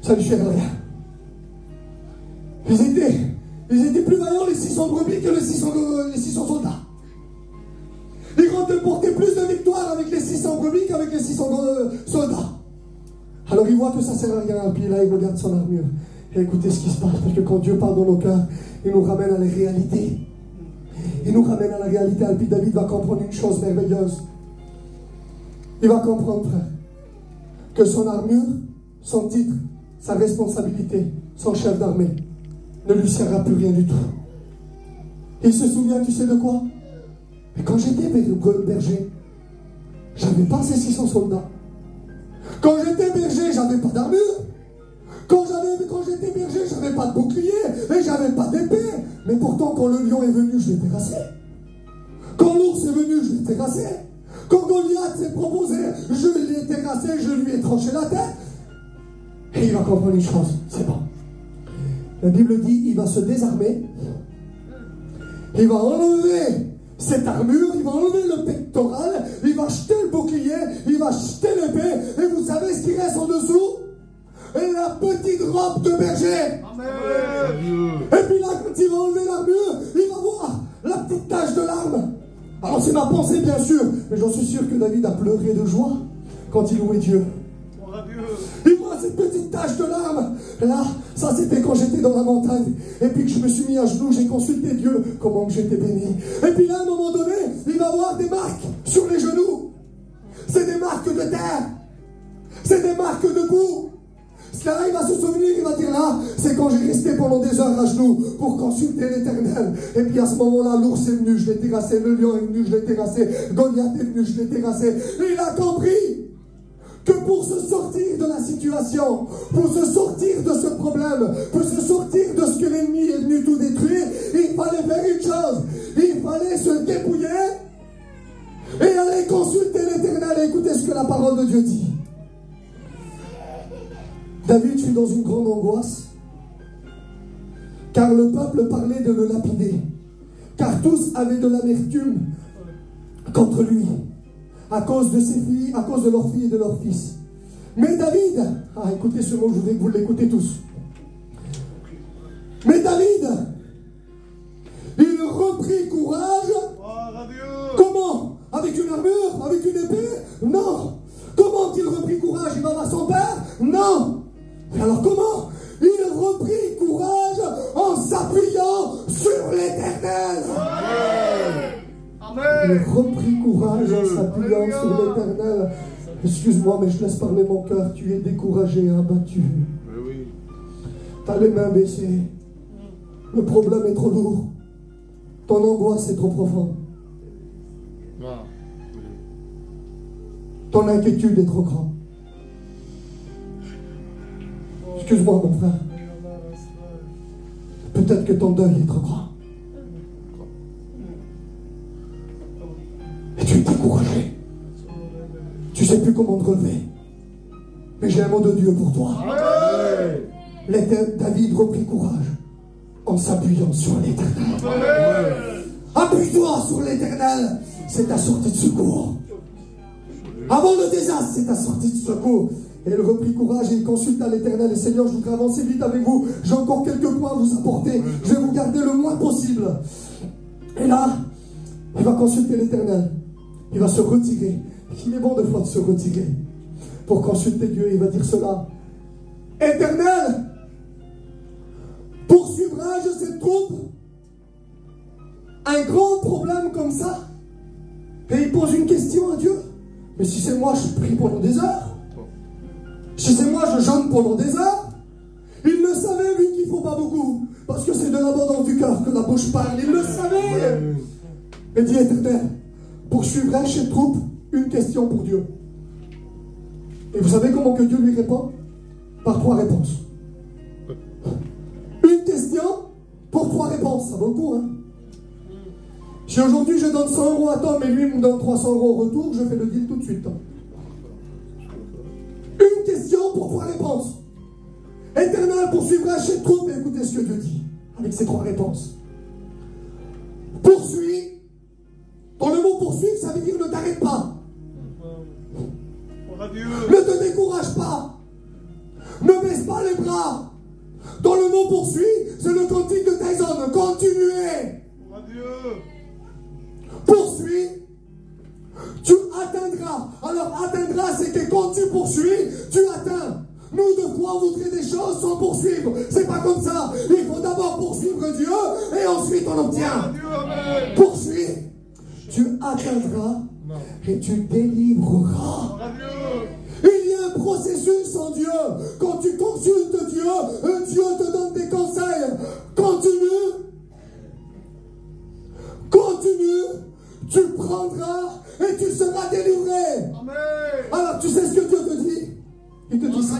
ça ne fait rien. Ils étaient plus vaillants les 600 brebis que les 600 soldats. Ils remportaient plus de victoires avec les 600 brebis qu'avec les 600 soldats. Alors il voit que ça sert à rien, puis là il regarde son armure. Et écoutez ce qui se passe, parce que quand Dieu parle dans nos cœurs, il nous ramène à la réalité. Il nous ramène à la réalité. Et puis David va comprendre une chose merveilleuse. Il va comprendre, frère, que son armure, son titre, sa responsabilité, son chef d'armée, ne lui sert à plus rien du tout. Il se souvient, tu sais de quoi? Mais quand j'étais berger, j'avais pas ces 600 soldats. Quand j'étais berger, j'avais pas d'armure. Quand j'étais berger, j'avais pas de bouclier et j'avais pas d'épée. Mais pourtant, quand le lion est venu, je l'ai terrassé. Quand l'ours est venu, je l'ai terrassé. Quand Goliath s'est proposé, je l'ai terrassé, je lui ai tranché la tête. Et il va comprendre une chose, c'est bon. La Bible dit, il va se désarmer. Il va enlever cette armure, il va enlever le pectoral, il va jeter le bouclier, il va jeter l'épée. Et vous savez ce qui reste en dessous? Et la petite robe de berger. Amen. Et puis là, quand il va enlever l'armure, il va voir la petite tache de larmes. Alors c'est ma pensée, bien sûr, mais j'en suis sûr que David a pleuré de joie quand il louait Dieu. Il voit cette petite tache de larmes. Là, ça c'était quand j'étais dans la montagne. Et puis que je me suis mis à genoux, j'ai consulté Dieu, comment que j'étais béni. Et puis là, à un moment donné, il va voir des marques sur les genoux. C'est des marques de terre. C'est des marques de boue. Là, il va se souvenir, il va dire là, c'est quand j'ai resté pendant des heures à genoux pour consulter l'Éternel. Et puis à ce moment-là, l'ours est venu, je l'ai terrassé, le lion est venu, je l'ai terrassé, Goliath est venu, je l'ai terrassé. Et il a compris que pour se sortir de la situation, pour se sortir de ce problème, pour se sortir de ce que l'ennemi est venu tout détruire, il fallait faire une chose, il fallait se dépouiller et aller consulter l'Éternel et écouter ce que la parole de Dieu dit. David fut dans une grande angoisse, car le peuple parlait de le lapider, car tous avaient de l'amertume contre lui, à cause de ses filles, à cause de leurs filles et de leurs fils. Mais David, écoutez ce mot, je voudrais que vous l'écoutez tous. Mais David, il reprit courage. Comment? Avec une armure? Avec une épée? Non. Comment il reprit courage? Il va voir son père? Non. Alors comment? Il reprit courage en s'appuyant sur l'Éternel. Il reprit courage en s'appuyant sur l'Éternel. Excuse-moi, mais je laisse parler mon cœur. Tu es découragé et abattu. Tu as les mains baissées. Le problème est trop lourd. Ton angoisse est trop profonde. Ton inquiétude est trop grande. Excuse-moi, mon frère. Peut-être que ton deuil est trop grand. Et tu es découragé. Tu ne sais plus comment te relever. Mais j'ai un mot de Dieu pour toi. David reprit courage en s'appuyant sur l'Éternel. Appuie-toi sur l'Éternel. C'est ta sortie de secours. Avant le désastre, c'est ta sortie de secours. Et il reprit courage et il consulta l'Éternel. Et Seigneur, je voudrais avancer vite avec vous. J'ai encore quelques points à vous apporter. Je vais vous garder le moins possible. Et là, il va consulter l'Éternel. Il va se retirer. Il est bon de fois de se retirer pour consulter Dieu. Il va dire cela. Éternel, poursuivrai-je cette troupe? Un grand problème comme ça? Et il pose une question à Dieu. Mais si c'est moi, je prie pendant des heures. Si c'est moi, je jeûne pendant des heures. Il le savait, lui, qu'il ne faut pas beaucoup. Parce que c'est de l'abondance du cœur que la bouche parle. Il le savait. Et dit, Éternel, poursuivrai-je cette troupe? Une question pour Dieu. Et vous savez comment que Dieu lui répond? Par 3 réponses. Une question pour 3 réponses. Ça vaut le coup, hein? Si aujourd'hui je donne 100 € à Tom et lui me donne 300 € au retour, je fais le deal tout de suite. Une question pour 3 réponses. Éternel, poursuivrai-je cette troupe? Et écoutez ce que Dieu dit avec ces 3 réponses. Poursuis. Dans le mot poursuivre, ça veut dire ne t'arrête pas. Ne te décourage pas. Ne baisse baisse pas les bras. Dans le mot poursuit, c'est le cantique de Tyson. Continuez. Poursuis, tu atteindras. Alors atteindras, c'est que quand tu poursuis, tu atteins. Nous, de fois, on voudrait des choses sans poursuivre. C'est pas comme ça. Il faut d'abord poursuivre Dieu et ensuite on obtient. Poursuis, tu atteindras et tu délivreras. Il y a un processus en Dieu. Quand tu consultes Dieu, Dieu te donne des conseils. Continue, tu prendras et tu seras délivré. Amen. Alors tu sais ce que Dieu te dit? Il te dit ça.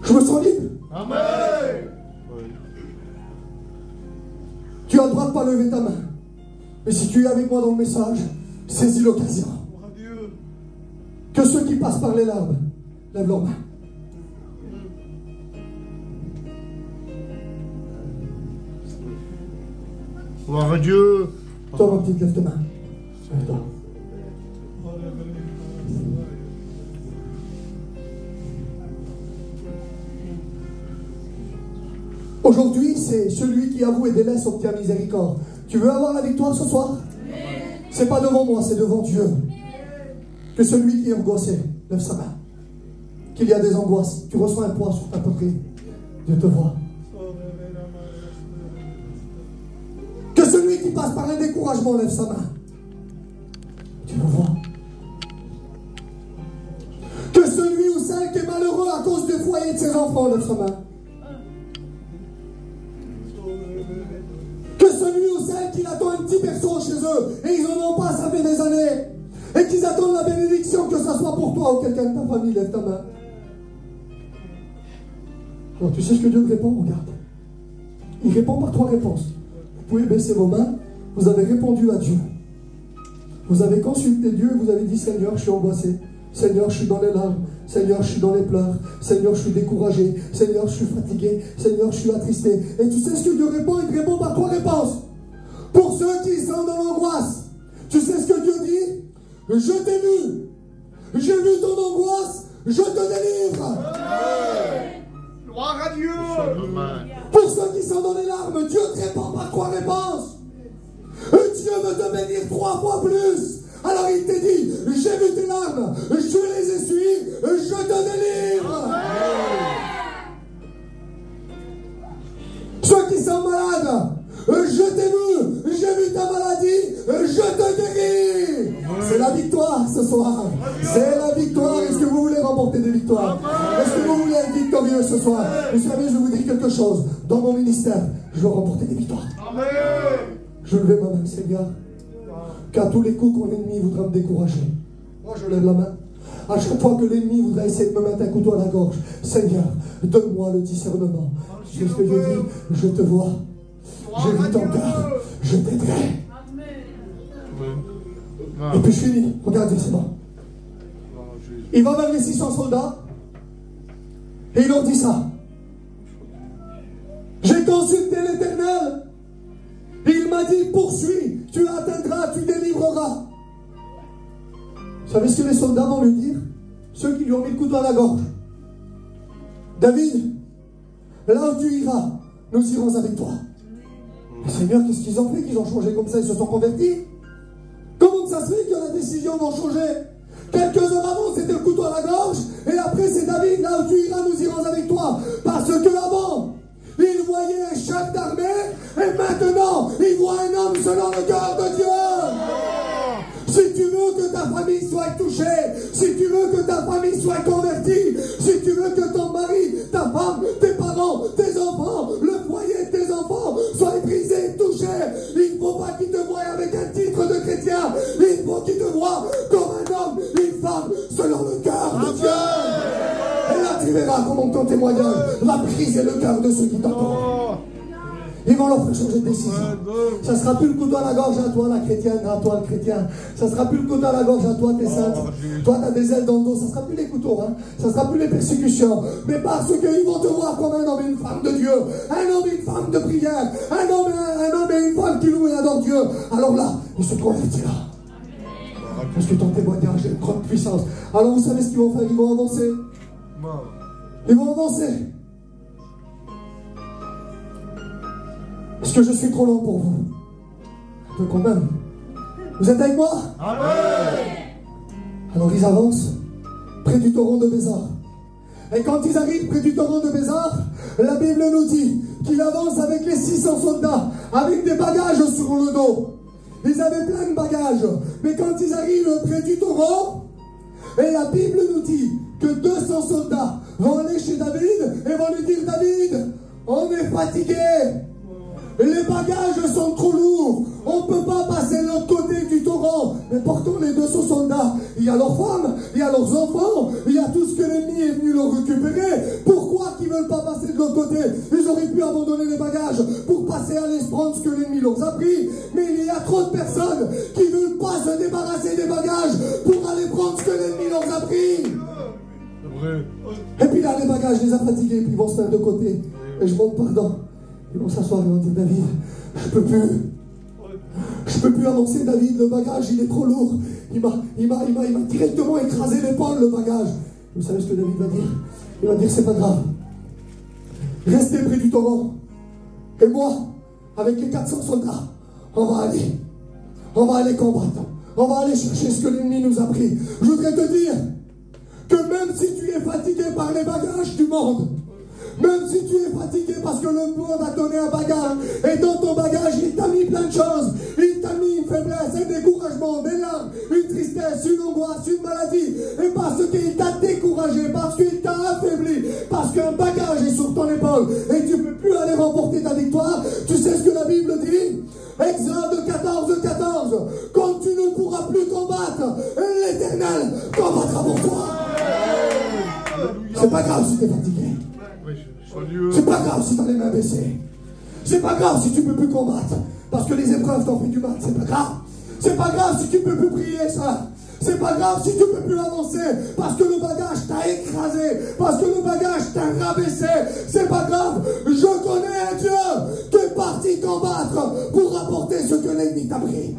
Je me sens libre. Amen. Tu as le droit de ne pas lever ta main. Mais si tu es avec moi dans le message, saisis l'occasion. Que ceux qui passent par les larmes lèvent leurs mains. Gloire à Dieu. Toi, ma petite, lève tes mains. Lève-toi. Aujourd'hui, c'est celui qui avoue et délaisse obtient miséricorde. Tu veux avoir la victoire ce soir? C'est pas devant moi, c'est devant Dieu. Que celui qui est angoissé lève sa main. Qu'il y a des angoisses. Tu reçois un poids sur ta poitrine. Dieu te voit. Que celui qui passe par un découragement lève sa main. Tu le vois. Que celui ou celle qui est malheureux à cause du foyer de ses enfants lève sa main. Que celui ou celle qui attend un petit perso chez eux et ils n'en ont pas, ça fait des années, et qu'ils attendent la bénédiction, que ça soit pour toi ou quelqu'un de ta famille, lève ta main. Alors tu sais ce que Dieu répond? Regarde. Il répond par 3 réponses. Vous pouvez baisser vos mains. Vous avez répondu à Dieu. Vous avez consulté Dieu et vous avez dit: Seigneur, je suis angoissé. Seigneur, je suis dans les larmes. Seigneur, je suis dans les pleurs. Seigneur, je suis découragé. Seigneur, je suis fatigué. Seigneur, je suis attristé. Et tu sais ce que Dieu répond? Il te répond par 3 réponses. Pour ceux qui sont dans l'angoisse, tu sais ce que Dieu dit? Je t'ai vu. J'ai vu ton angoisse. Je te délivre. Gloire à Dieu. Pour ceux qui sont dans les larmes, Dieu te répond par 3 réponses. Dieu veut te bénir 3 fois plus. Alors il te dit: j'ai vu tes larmes, je les essuie, je te délivre. Ceux qui sont malades, je t'ai vu, j'ai vu ta maladie, je te guéris. C'est la victoire ce soir. C'est la victoire. Est-ce que vous voulez remporter des victoires? Est-ce que vous voulez être victorieux ce soir? Vous savez, je vais vous dire quelque chose. Dans mon ministère, je veux remporter des victoires. Je lève ma main, Seigneur. Qu'à tous les coups que l'ennemi voudra me décourager, moi je lève la main. À chaque fois que l'ennemi voudra essayer de me mettre un couteau à la gorge, Seigneur, donne-moi le discernement. C'est ce que Dieu dit: je te vois, j'ai vu ton cœur, je t'aiderai. Et puis je finis, regardez, c'est bon. Il va vers les 600 soldats et il leur dit ça: j'ai consulté l'Éternel. Il m'a dit: poursuis, tu atteindras, tu délivreras. Vous savez ce que les soldats vont lui dire? Ceux qui lui ont mis le couteau à la gorge: David, là où tu iras, nous irons avec toi. Mais Seigneur, qu'est-ce qu'ils ont fait qu'ils ont changé comme ça? Ils se sont convertis? Comment ça se fait que la décision va changer? Quelques heures avant, c'était le couteau à la gorge, et après, c'est David, là où tu iras, nous irons avec toi. Parce que avant, il voyait un chef d'armée, et maintenant, il voit un homme selon le cœur de Dieu. Si tu veux que ta famille soit touchée, si tu veux que ta famille soit convertie, si tu veux que ton mari, ta femme, tes parents, tes enfants, le foyer de tes enfants soient brisés, touchés, il ne faut pas qu'ils te voient avec un titre de chrétien, il faut qu'ils te voient comme un homme, une femme, selon le cœur de Dieu. Et là, tu verras comment ton témoignage va briser le cœur de ceux qui t'entendent. Ils vont leur faire changer de décision. Ça ne sera plus le couteau à la gorge à toi, la chrétienne, à toi, le chrétien. Ça ne sera plus le couteau à la gorge à toi, t'es sainte. Toi, tu as des ailes dans le dos. Ça ne sera plus les couteaux, hein. Ça ne sera plus les persécutions. Mais parce qu'ils vont te voir comme un homme et une femme de Dieu. Un homme et une femme de prière. Un homme et une femme qui loue et adore Dieu. Alors là, il se convertira. Parce que ton témoignage a une grande puissance. Alors vous savez ce qu'ils vont faire? Ils vont avancer. Ils vont avancer. Est-ce que je suis trop lent pour vous? Un peu quand même. Vous êtes avec moi? Amen. Alors ils avancent près du torrent de Bézar. Et quand ils arrivent près du torrent de Bézar, la Bible nous dit qu'il avance avec les 600 soldats, avec des bagages sur le dos. Ils avaient plein de bagages. Mais quand ils arrivent près du torrent, et la Bible nous dit que 200 soldats vont aller chez David et vont lui dire: David, on est fatigué. Les bagages sont trop lourds. On ne peut pas passer de l'autre côté du torrent. Mais pourtant, les 200 soldats, il y a leurs femmes, il y a leurs enfants, il y a tout ce que l'ennemi est venu leur récupérer. Pourquoi qu'ils ne veulent pas passer de l'autre côté? Ils auraient pu abandonner les bagages pour passer à aller se prendre ce que l'ennemi leur a pris. Mais il y a trop de personnes qui ne veulent pas se débarrasser des bagages pour aller prendre ce que l'ennemi leur a pris. Et puis là, les bagages les a fatigués, puis ils vont se mettre de côté. Et je monte pardon. Ils vont s'asseoir et vont dire: David, je peux plus avancer, David, le bagage il est trop lourd. Il m'a directement écrasé l'épaule, le bagage. Vous savez ce que David va dire? Il va dire: c'est pas grave. Restez près du torrent. Et moi, avec les 400 soldats, on va aller combattre. On va aller chercher ce que l'ennemi nous a pris. Je voudrais te dire que même si tu es fatigué par les bagages du monde, même si tu es fatigué parce que le monde a donné un bagage, et dans ton bagage, il t'a mis plein de choses. Il t'a mis une faiblesse, un découragement, des larmes, une tristesse, une angoisse, une maladie. Et parce qu'il t'a découragé, parce qu'il t'a affaibli, parce qu'un bagage est sur ton épaule et tu ne peux plus aller remporter ta victoire. Tu sais ce que la Bible dit? Exode 14:14. Quand tu ne pourras plus combattre, l'Éternel combattra pour toi. C'est pas grave si tu es fatigué. C'est pas grave si tu as les mains baissées. C'est pas grave si tu ne peux plus combattre parce que les épreuves t'ont fait du mal. C'est pas grave. C'est pas grave si tu ne peux plus prier ça. C'est pas grave si tu ne peux plus avancer parce que le bagage t'a écrasé, parce que le bagage t'a rabaissé. C'est pas grave. Je connais un Dieu qui est parti combattre pour apporter ce que l'ennemi t'a pris.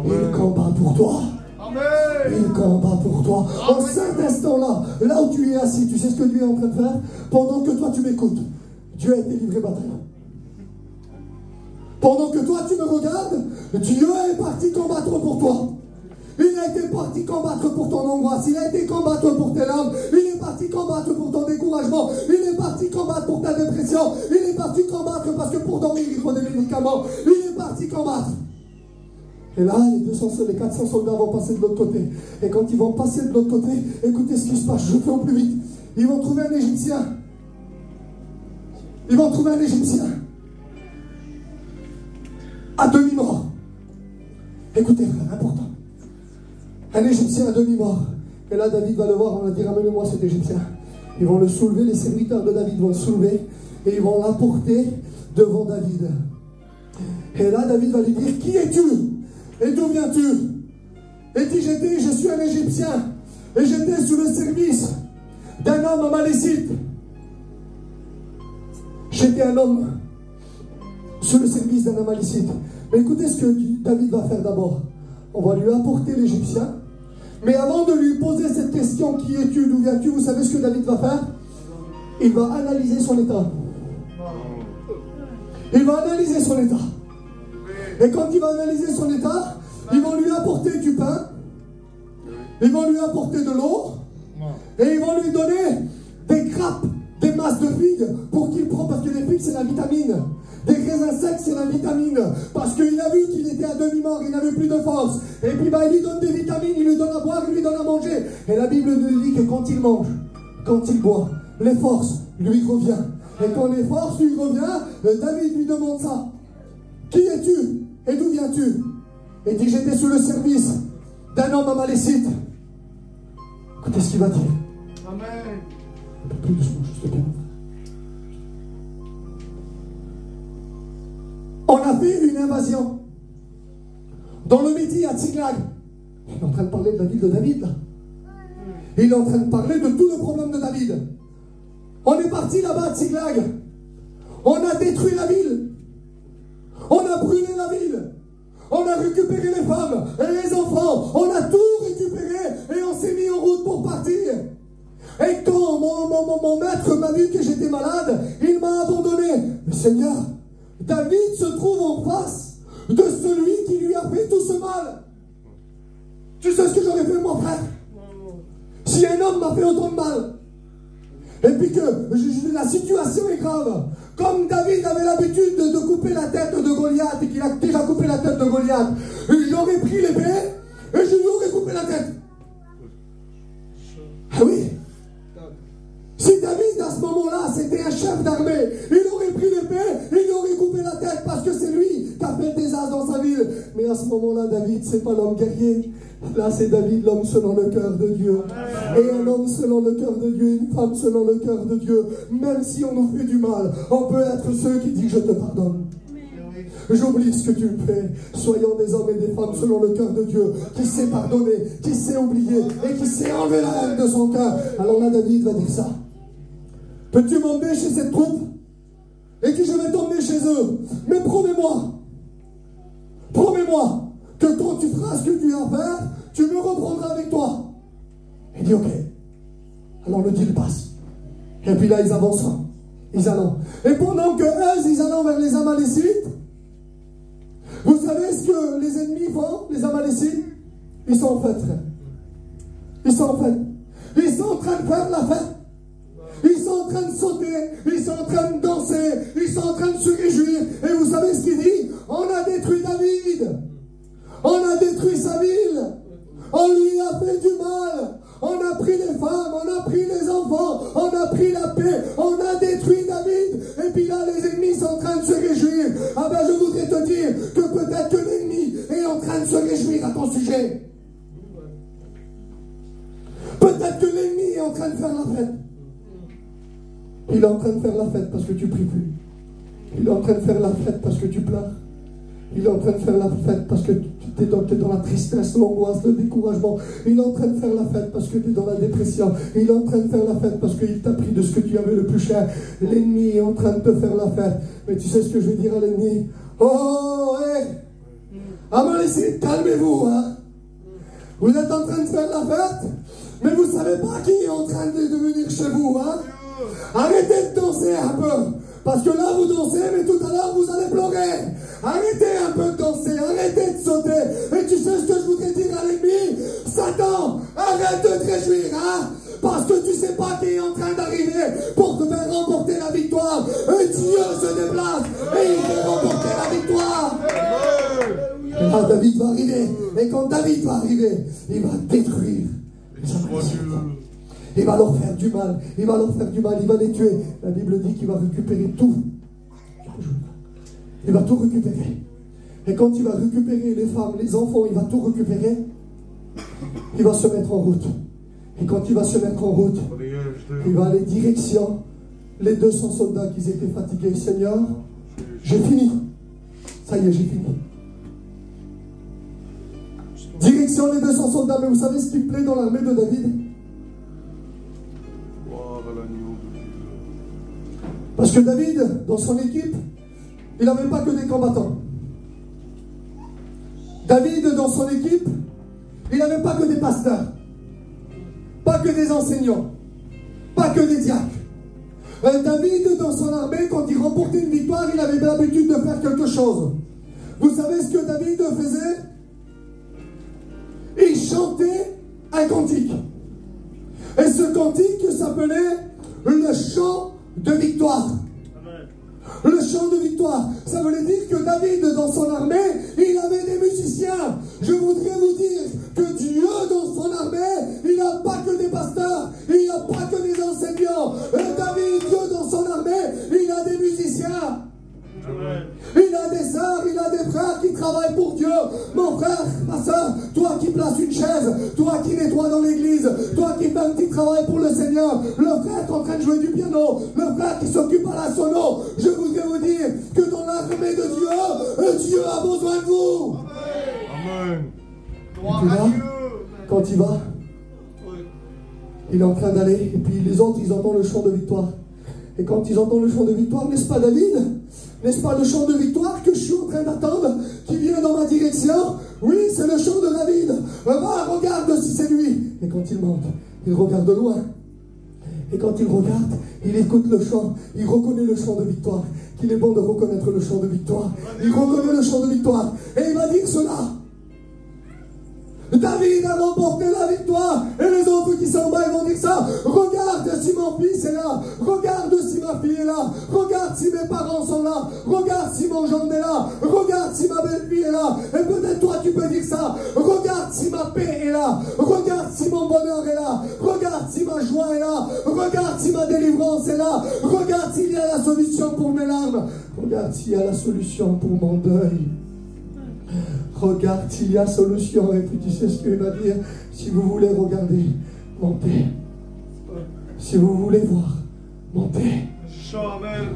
Il combat pour toi. Il combat pour toi. En cet instant-là, là où tu es assis, tu sais ce que Dieu est en train de faire? Pendant que toi tu m'écoutes, Dieu a été livré bataille. Pendant que toi tu me regardes, Dieu est parti combattre pour toi. Il a été parti combattre pour ton angoisse. Il a été combattre pour tes larmes. Il est parti combattre pour ton découragement. Il est parti combattre pour ta dépression. Il est parti combattre parce que pour dormir il faut des médicaments. Il est parti combattre. Et là, les 400 soldats vont passer de l'autre côté. Et quand ils vont passer de l'autre côté, écoutez ce qui se passe, je fais au plus vite. Ils vont trouver un Égyptien. Ils vont trouver un Égyptien. À demi-mort. Écoutez, frère, important. Un Égyptien à demi-mort. Et là, David va le voir, on va dire: amenez-moi cet Égyptien. Ils vont le soulever, les serviteurs de David vont le soulever. Et ils vont l'apporter devant David. Et là, David va lui dire: qui es-tu? Et d'où viens-tu? Et dit: je suis un Égyptien. Et j'étais sous le service d'un homme amalécite. J'étais un homme sous le service d'un amalécite. Mais écoutez ce que David va faire d'abord. On va lui apporter l'Égyptien. Mais avant de lui poser cette question: qui es-tu? D'où viens-tu? Vous savez ce que David va faire? Il va analyser son état. Il va analyser son état. Et quand il va analyser son état, ils vont lui apporter du pain, ils vont lui apporter de l'eau, et ils vont lui donner des grappes, des masses de figues pour qu'il prenne, parce que les figues c'est la vitamine. Des raisins secs c'est la vitamine, parce qu'il a vu qu'il était à demi-mort, il n'avait plus de force. Et puis il lui donne des vitamines, il lui donne à boire, il lui donne à manger. Et la Bible nous dit que quand il mange, quand il boit, les forces lui reviennent. Et quand les forces lui reviennent, David lui demande ça: qui es-tu? Et d'où viens-tu? Et dit: j'étais sous le service d'un homme amalécite. Écoutez ce qu'il va dire. Amen. Un peu plus doucement, juste bien. On a fait une invasion dans le Midi à Tsiglag. Il est en train de parler de la ville de David là. Il est en train de parler de tout le problème de David. On est parti là-bas à Tsiglag. On a détruit la ville. On a brûlé la ville. On a récupéré les femmes et les enfants. enfants, on a tout récupéré et on s'est mis en route pour partir. Et quand mon maître m'a dit que j'étais malade, il m'a abandonné. Mais Seigneur, David se trouve en face de celui qui lui a fait tout ce mal. Tu sais ce que j'aurais fait, mon frère? Si un homme m'a fait autant de mal, et puis que la situation est grave, comme David avait l'habitude de couper la tête de Goliath, et qu'il a déjà coupé la tête de Goliath, j'aurais pris l'épée et je lui aurais coupé la tête. Ah oui. Si David, à ce moment-là, c'était un chef d'armée, il aurait pris l'épée, il lui aurait coupé la tête, parce que c'est lui qui a fait le désastre dans sa ville. Mais à ce moment-là, David, c'est pas l'homme guerrier. Là, c'est David, l'homme selon le cœur de Dieu. Et un homme selon le cœur de Dieu, une femme selon le cœur de Dieu. Même si on nous fait du mal, on peut être ceux qui disent « Je te pardonne ». J'oublie ce que tu me fais. Soyons des hommes et des femmes selon le cœur de Dieu, qui sait pardonner, qui sait oublier et qui sait enlever la haine de son cœur. Alors là, David va dire ça. Peux-tu m'emmener chez cette troupe et que je vais t'emmener chez eux? Mais promets-moi que quand tu feras ce que tu as à faire, tu me reprendras avec toi. Il dit ok. Alors le deal passe. Et puis là, ils avancent. Ils allons. Et pendant que eux, ils allons vers les Amalécites, vous savez ce que les ennemis font, les Amalécites? Ils sont en fête, frère. Ils sont en fête. Ils sont en train de faire la fête. Ils sont en train de sauter, ils sont en train de danser, ils sont en train de se réjouir. Et vous savez ce qu'il dit? On a détruit David. On a détruit sa ville. On lui a fait du mal. On a pris les femmes, on a pris les enfants, on a pris la paix, on a détruit David. Et puis là, les ennemis sont en train de se réjouir. Ah ben, je voudrais te dire que peut-être que l'ennemi est en train de se réjouir à ton sujet. Peut-être que l'ennemi est en train de faire la fête. Il est en train de faire la fête parce que tu pries plus. Il est en train de faire la fête parce que tu pleures. Il est en train de faire la fête parce que tu es dans la tristesse, l'angoisse, le découragement. Il est en train de faire la fête parce que tu es dans la dépression. Il est en train de faire la fête parce qu'il t'a pris de ce que tu avais le plus cher. L'ennemi est en train de te faire la fête. Mais tu sais ce que je vais dire à l'ennemi? Oh, hé! Amalécites, calmez-vous, hein! Vous êtes en train de faire la fête, mais vous ne savez pas qui est en train de venir chez vous, hein? Arrêtez de danser un peu. Parce que là, vous dansez, mais tout à l'heure, vous allez pleurer. Arrêtez un peu de danser, arrêtez de sauter. Et tu sais ce que je voudrais dire à l'ennemi? Satan, arrête de te réjouir, hein? Parce que tu sais pas qui est en train d'arriver pour te faire remporter la victoire. Et Dieu se déplace et il fait remporter la victoire. Et là, David va arriver. Et quand David va arriver, il va détruire les Amalécites. Il va leur faire du mal, il va leur faire du mal, il va les tuer. La Bible dit qu'il va récupérer tout. Il va tout récupérer. Et quand il va récupérer les femmes, les enfants, il va tout récupérer. Il va se mettre en route. Et quand il va se mettre en route, il va aller direction les 200 soldats qui étaient fatigués. Seigneur, j'ai fini. Ça y est, j'ai fini. Direction les 200 soldats. Mais vous savez ce qui plaît dans l'armée de David? Parce que David, dans son équipe, il n'avait pas que des combattants. David, dans son équipe, il n'avait pas que des pasteurs, pas que des enseignants, pas que des diacres. David, dans son armée, quand il remportait une victoire, il avait l'habitude de faire quelque chose. Vous savez ce que David faisait? Il chantait un cantique. Et ce cantique s'appelait le chant de victoire. Le chant de victoire, ça voulait dire que David, dans son armée, il avait des musiciens. Je voudrais vous dire que Dieu, dans son armée, il n'a pas que des pasteurs, il n'a pas que des enseignants. David, Dieu, dans son armée, il a des musiciens. Il a des sœurs, il a des frères qui travaillent pour Dieu. Mon frère, ma soeur, toi qui places une chaise, toi qui nettoies dans l'église, toi qui fais un petit travail pour le Seigneur, le frère qui est en train de jouer du piano, le frère qui s'occupe à la sono, je voudrais vous dire que dans l'armée de Dieu, Dieu a besoin de vous. Amen. Et puis là, quand il va, il est en train d'aller, et puis les autres, ils entendent le chant de victoire. Et quand ils entendent le chant de victoire, n'est-ce pas David? N'est-ce pas le chant de victoire que je suis en train d'attendre, qui vient dans ma direction? Oui, c'est le chant de David. Va, regarde si c'est lui. Et quand il monte, il regarde de loin. Et quand il regarde, il écoute le chant, il reconnaît le chant de victoire. Qu'il est bon de reconnaître le chant de victoire. Il reconnaît le chant de victoire. Et il va dire cela. David a remporté la victoire. Et les autres qui s'en bas, ils vont dire ça. Regarde si mon fils est là. Regarde si ma fille est là. Regarde si mes parents sont là. Regarde si mon gendre est là. Regarde si ma belle-fille est là. Et peut-être toi tu peux dire ça. Regarde si ma paix est là. Regarde si mon bonheur est là. Regarde si ma joie est là. Regarde si ma délivrance est là. Regarde s'il y a la solution pour mes larmes. Regarde s'il y a la solution pour mon deuil. Regarde s'il y a solution. Et puis tu sais ce qu'il va dire. Si vous voulez regarder, montez. Si vous voulez voir, montez. Amen.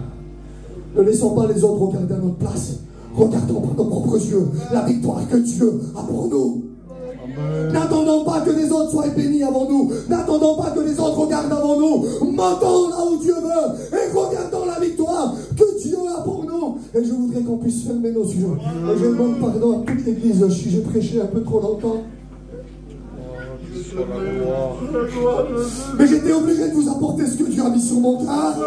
Ne laissons pas les autres regarder à notre place. Regardons par nos propres yeux la victoire que Dieu a pour nous. N'attendons pas que les autres soient bénis avant nous. N'attendons pas que les autres regardent avant nous. Montons là où Dieu veut et regardons la victoire que Dieu a pour nous. Et je voudrais qu'on puisse fermer nos yeux. Et je demande pardon à toute l'église si j'ai prêché un peu trop longtemps. Mais j'étais obligé de vous apporter ce que Dieu a mis sur mon cœur.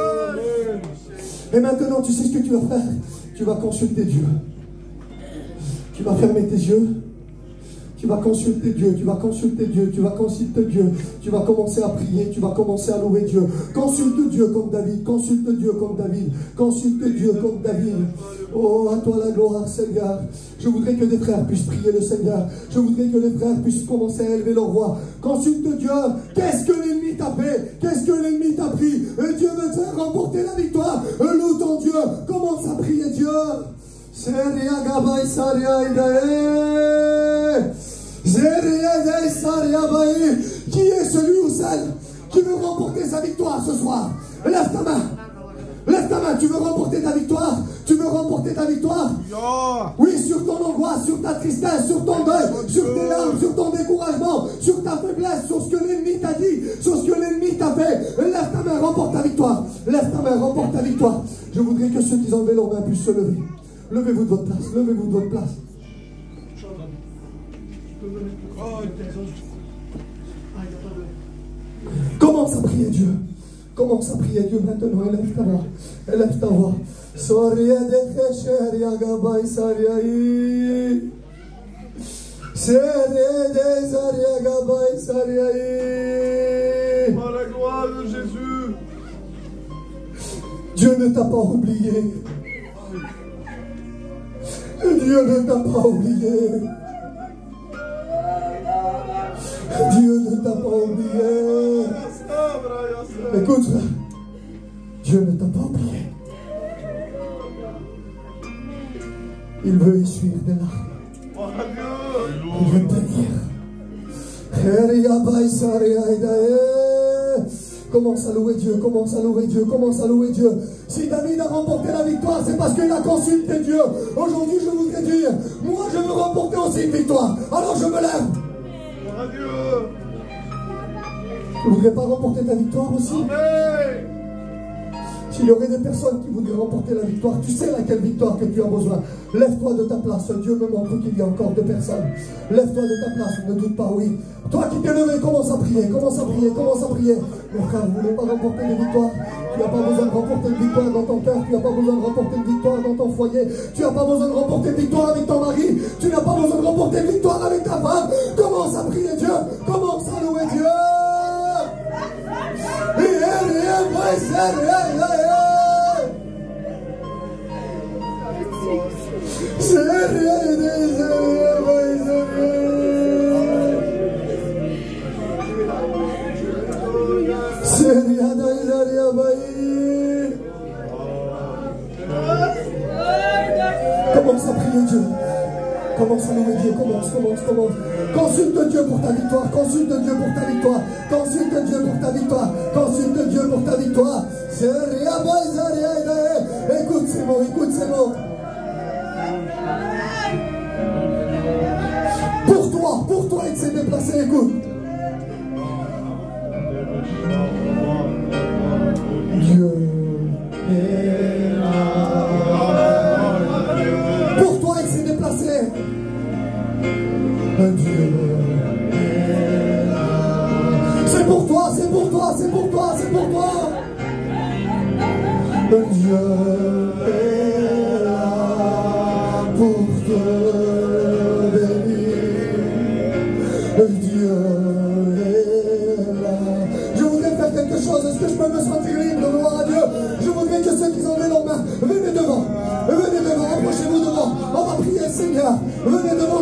Et maintenant, tu sais ce que tu vas faire? Tu vas consulter Dieu. Tu vas fermer tes yeux. Tu vas consulter Dieu, tu vas consulter Dieu, tu vas consulter Dieu, tu vas commencer à prier, tu vas commencer à louer Dieu. Consulte Dieu comme David, consulte Dieu comme David, consulte Dieu comme David. Oh, à toi la gloire, Seigneur. Je voudrais que des frères puissent prier le Seigneur. Je voudrais que les frères puissent commencer à élever leur voix. Consulte Dieu. Qu'est-ce que l'ennemi t'a fait? Qu'est-ce que l'ennemi t'a pris? Et Dieu veut te faire remporter la victoire. Loue ton Dieu. Commence à prier Dieu. Qui est celui ou celle qui veut remporter sa victoire ce soir? Lève ta main. Lève ta main. Tu veux remporter ta victoire? Tu veux remporter ta victoire? Oui, sur ton angoisse, sur ta tristesse, sur ton deuil, sur tes larmes, sur ton découragement, sur ta faiblesse, sur ce que l'ennemi t'a dit, sur ce que l'ennemi t'a fait. Lève ta main, remporte ta victoire. Lève ta main, remporte ta victoire. Je voudrais que ceux qui ont levé leurs mains puissent se lever. Levez-vous de votre place. Levez-vous de votre place. Commence à prier Dieu. Commence à prier Dieu maintenant. Élève ta voix. Élève ta voix. Par la gloire de Jésus. Dieu ne t'a pas oublié. Dieu ne t'a pas oublié. Dieu ne t'a pas oublié. Écoute, Dieu ne t'a pas oublié. Il veut essuyer des larmes. Il veut te bénir. Commence à louer Dieu, commence à louer Dieu, commence à louer Dieu. Si David a remporté la victoire, c'est parce qu'il a consulté Dieu. Aujourd'hui, je voudrais dire, moi je veux remporter aussi une victoire. Alors je me lève. Tu ne voudrais pas remporter ta victoire aussi? Amen. S'il y aurait des personnes qui voudraient remporter la victoire, tu sais laquelle victoire que tu as besoin. Lève-toi de ta place. Dieu me montre qu'il y a encore deux personnes. Lève-toi de ta place, ne doute pas, oui. Toi qui t'es levé, commence à prier, commence à prier, commence à prier. Mes frères, vous ne voulez pas remporter des victoires? Tu n'as pas besoin de remporter une victoire dans ton cœur. Tu n'as pas besoin de remporter une victoire dans ton foyer. Tu n'as pas besoin de remporter une victoire avec ton mari. Tu n'as pas besoin de remporter une victoire avec ta femme. Commence à prier Dieu. Commence à louer Dieu. Commence à prier Dieu. Commence à louer Dieu. Commence. Consulte Dieu pour ta victoire. Consulte Dieu pour ta victoire. Consulte Dieu pour ta victoire. Consulte Dieu pour ta victoire. Écoute, c'est bon. Écoute, c'est bon. Pour toi, il s'est déplacé. Écoute. Dieu est là. Pour toi, il s'est déplacé. toi, c'est pour toi, c'est pour toi. Dieu est là pour te bénir. Dieu est là. Je voudrais faire quelque chose. Est-ce que je peux me sentir libre? Gloire à Dieu. Je voudrais que ceux qui ont levé leurs mains, venez devant. Venez devant, approchez-vous devant. On va prier, Seigneur. Venez devant.